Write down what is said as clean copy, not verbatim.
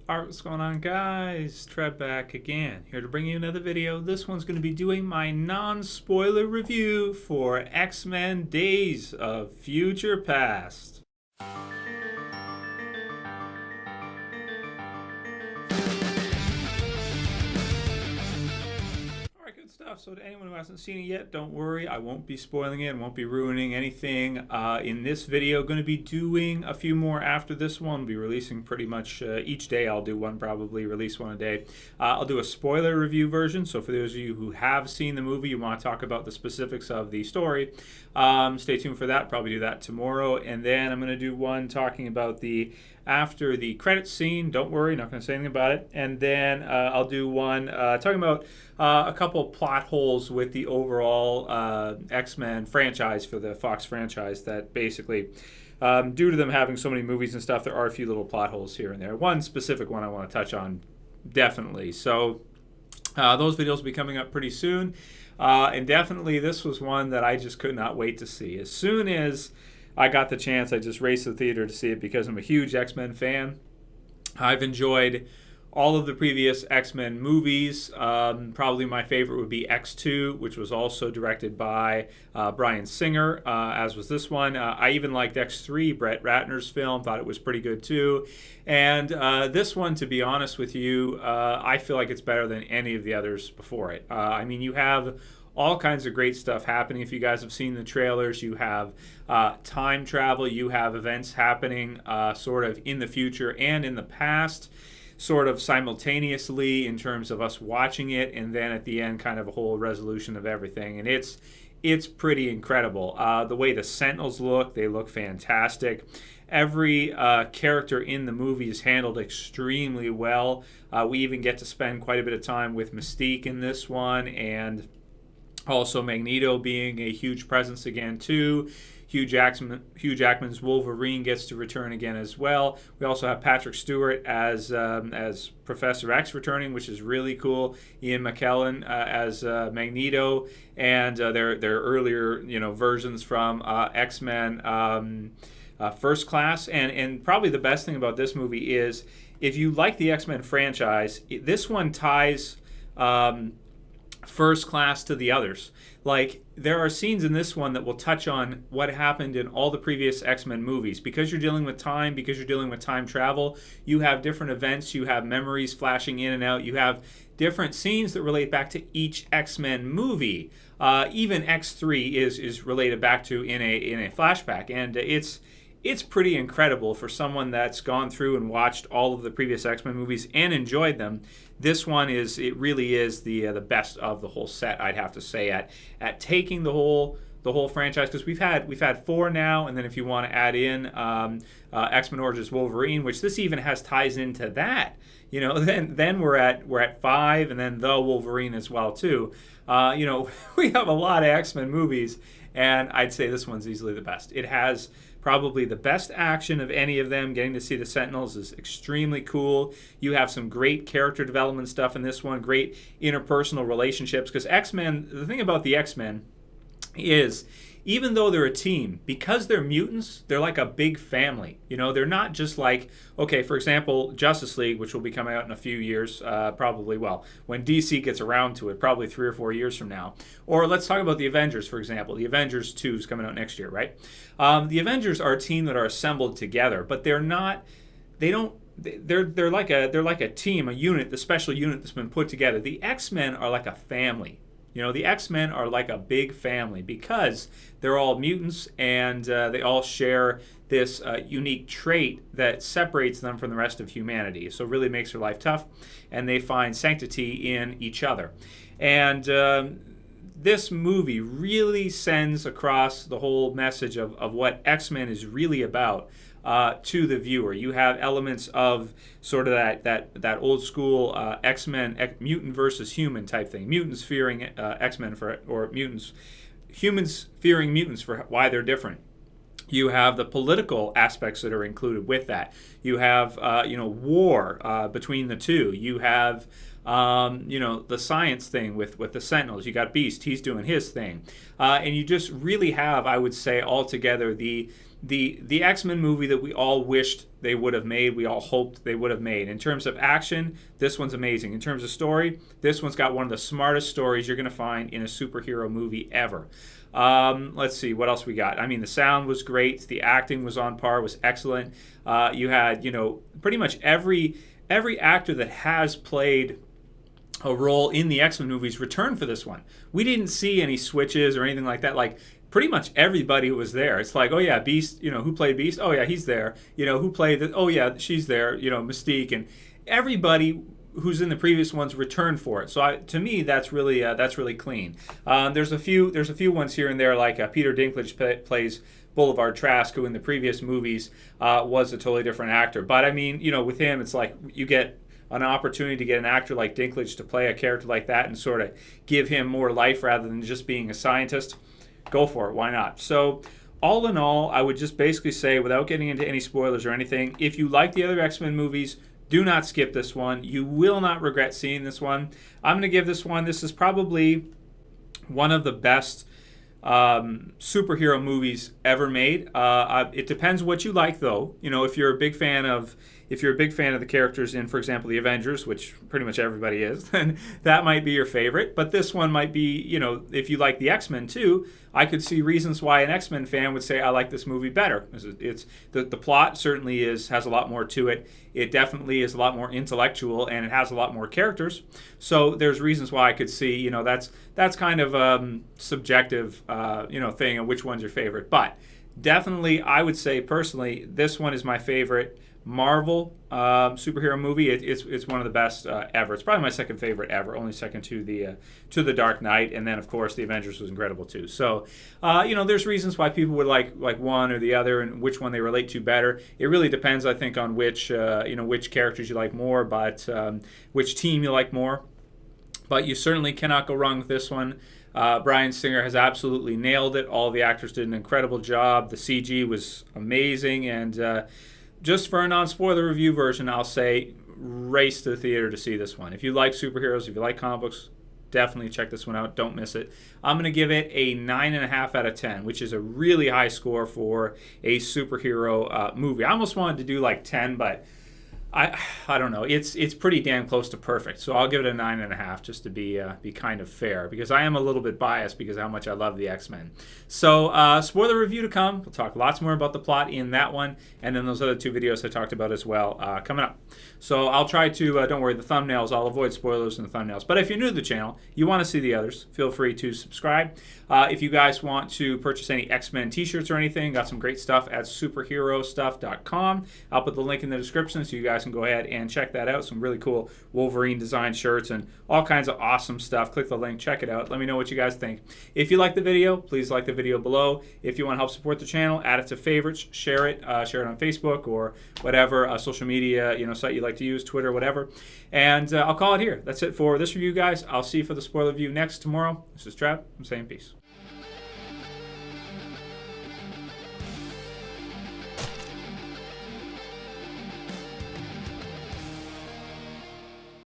Alright, what's going on, guys? Trev back again, here to bring you another video. This one's going to be doing my non-spoiler review for X-Men Days of Future Past. Alright, good stuff. So to anyone who hasn't seen it yet, don't worry. I won't be spoiling it. I won't be ruining anything. In this video, going to be doing a few more after this one. I'll be releasing pretty much each day. I'll do one, probably release one a day. I'll do a spoiler review version. So for those of you who have seen the movie, you want to talk about the specifics of the story, stay tuned for that. Probably do that tomorrow. And then I'm going to do one talking about the after the credits scene. Don't worry, not going to say anything about it. And then I'll do one talking about a couple plot holes with the overall X-Men franchise for the Fox franchise that basically, due to them having so many movies and stuff, there are a few little plot holes here and there. One specific one I want to touch on, definitely. So those videos will be coming up pretty soon. And definitely this was one that I just could not wait to see. As soon as I got the chance, I just raced to the theater to see it because I'm a huge X-Men fan. I've enjoyed all of the previous X-Men movies. Probably my favorite would be X2, which was also directed by Bryan Singer, as was this one. I even liked X3, Brett Ratner's film, thought it was pretty good too. And this one, to be honest with you, I feel like it's better than any of the others before it. I mean, you have all kinds of great stuff happening. If you guys have seen the trailers, you have time travel, you have events happening sort of in the future and in the past, sort of simultaneously in terms of us watching it, and then at the end kind of a whole resolution of everything. And it's pretty incredible. The way the Sentinels look, they look fantastic. Every character in the movie is handled extremely well. We even get to spend quite a bit of time with Mystique in this one, and also Magneto being a huge presence again too. Hugh Jackman's Wolverine gets to return again as well. We also have Patrick Stewart as Professor X returning, which is really cool. Ian McKellen as Magneto, and their earlier versions from X-Men First Class. And probably the best thing about this movie is if you like the X-Men franchise, this one ties First Class to the others. Like, there are scenes in this one that will touch on what happened in all the previous X-Men movies. Because you're dealing with time, because you're dealing with time travel, you have different events, you have memories flashing in and out, you have different scenes that relate back to each X-Men movie. Even X3 is related back to in a flashback, and it's pretty incredible for someone that's gone through and watched all of the previous X-Men movies and enjoyed them. This one really is the best of the whole set, I'd have to say, at taking the whole franchise, because we've had 4 now, and then if you want to add in X-Men Origins Wolverine, which this even has ties into that, then we're at 5, and then the Wolverine as well too. We have a lot of X-Men movies, and I'd say this one's easily the best. It has probably the best action of any of them. Getting to see the Sentinels is extremely cool. You have some great character development stuff in this one, great interpersonal relationships, because X-Men, the thing about the X-Men is, even though they're a team, because they're mutants, they're like a big family. They're not just like, okay, for example, Justice League, which will be coming out in a few years, probably, well, when DC gets around to it, probably 3 or 4 years from now. Or let's talk about the Avengers, for example. The Avengers 2 is coming out next year, right? The Avengers are a team that are assembled together, but they're like a team, a unit, the special unit that's been put together. The X-Men are like a family. The X-Men are like a big family because they're all mutants, and they all share this unique trait that separates them from the rest of humanity. So it really makes their life tough, and they find sanctity in each other. And this movie really sends across the whole message of what X-Men is really about to the viewer. You have elements of sort of that old school X-Men, mutant versus human type thing. Mutants fearing X-Men humans fearing mutants for why they're different. You have the political aspects that are included with that. You have war between the two. You have the science thing with the Sentinels. You got Beast, he's doing his thing, and you just really have, I would say, altogether the X-Men movie that we all wished they would have made, we all hoped they would have made. In terms of action, this one's amazing. In terms of story, this one's got one of the smartest stories you're going to find in a superhero movie ever. Let's see, what else we got? I mean, the sound was great. The acting was on par, was excellent. You had, pretty much every actor that has played a role in the X-Men movies returned for this one. We didn't see any switches or anything like that. Like, pretty much everybody who was there. It's like, oh yeah, Beast, who played Beast? Oh yeah, he's there. Who played oh yeah, she's there, Mystique. And everybody who's in the previous ones returned for it. So to me, that's really clean. There's a few ones here and there, like Peter Dinklage plays Boulevard Trask, who in the previous movies was a totally different actor. But I mean, with him, it's like you get an opportunity to get an actor like Dinklage to play a character like that and sort of give him more life rather than just being a scientist. Go for it. Why not? So all in all, I would just basically say, without getting into any spoilers or anything, if you like the other X-Men movies, do not skip this one. You will not regret seeing this one. I'm going to give this one, this is probably one of the best superhero movies ever made. It depends what you like, though. If you're a big fan of the characters in, for example, the Avengers, which pretty much everybody is, then that might be your favorite. But this one might be, if you like the X-Men too, I could see reasons why an X-Men fan would say, I like this movie better. It's the plot certainly has a lot more to it. It definitely is a lot more intellectual, and it has a lot more characters. So there's reasons why I could see, that's kind of subjective, thing of which one's your favorite. But definitely, I would say personally, this one is my favorite Marvel superhero movie. It's one of the best ever. It's probably my second favorite ever, only second to the Dark Knight, and then of course the Avengers was incredible too. So there's reasons why people would like one or the other and which one they relate to better. It really depends, I think, on which characters you like more, but which team you like more. But you certainly cannot go wrong with this one. Bryan Singer has absolutely nailed it. All the actors did an incredible job. The CG was amazing, and just for a non-spoiler review version, I'll say race to the theater to see this one. If you like superheroes, if you like comic books, definitely check this one out. Don't miss it. I'm going to give it a 9.5 out of 10, which is a really high score for a superhero movie. I almost wanted to do like 10, but I don't know. It's pretty damn close to perfect. So I'll give it a 9.5 just to be kind of fair, because I am a little bit biased because of how much I love the X-Men. So spoiler review to come. We'll talk lots more about the plot in that one, and then those other two videos I talked about as well coming up. So I'll try to, don't worry, the thumbnails, I'll avoid spoilers in the thumbnails. But if you're new to the channel, you want to see the others, feel free to subscribe. If you guys want to purchase any X-Men t-shirts or anything, got some great stuff at superherostuff.com. I'll put the link in the description so you guys can go ahead and check that out. Some really cool Wolverine design shirts and all kinds of awesome stuff. Click the link, check it out. Let me know what you guys think. If you like the video, please like the video below. If you want to help support the channel, add it to favorites, share it on Facebook or whatever social media site you like to use, Twitter, whatever. And I'll call it here. That's it for this review, guys. I'll see you for the spoiler review next tomorrow. This is Trev. I'm saying peace.